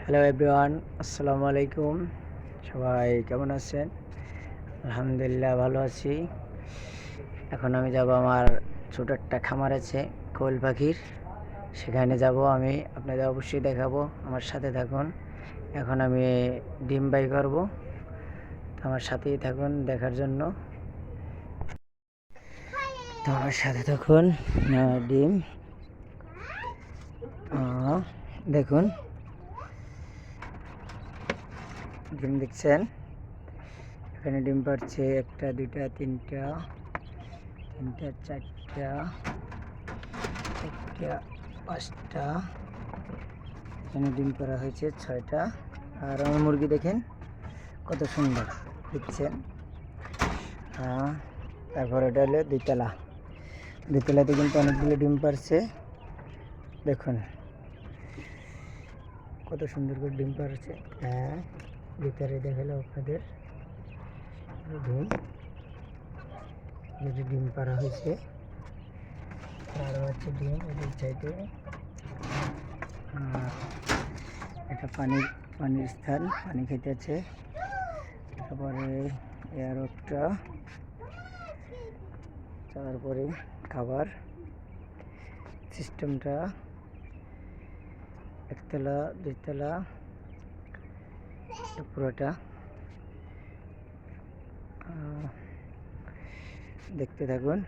Hello everyone, আসসালামু আলাইকুম। সবাই কেমন আছেন? আলহামদুলিল্লাহ ভালো আছি। এখন আমি যাব, আমার ছোট একটা খামার আছে কোয়েল পাখির, সেখানে যাব আমি। আপনাদের অবশ্যই দেখাবো, আমার সাথে থাকুন। এখন আমি ডিম বাই করব, তো আমার সাথেই থাকুন দেখার জন্য। তো আমার সাথে থাকুন। ডিম দেখুন, ডিম দেখছেন? এখানে ডিম পাড়ছে একটা, দুইটা, তিনটা, চারটা, একটা, পাঁচটা। এখানে ডিম পাড়া হয়েছে ছয়টা। আর আমার মুরগি দেখেন কত সুন্দর দেখছেন। তারপর এটা হলো দুইতলাতে কিন্তু অনেকগুলো ডিম পাড়ছে। দেখুন কত সুন্দর করে ডিম পাড়ছে। ভিতরে দেখালো আপনাদের ডিম, ডিম পাড়া হয়েছে। আরও হচ্ছে ডিম এদের চাইতে। এটা পানির স্থান, পানি খেতেছে। তারপরে এর একটা, তারপরে খাবার সিস্টেমটা একতলা, দুইতলা, পুরোটা দেখতে থাকুন।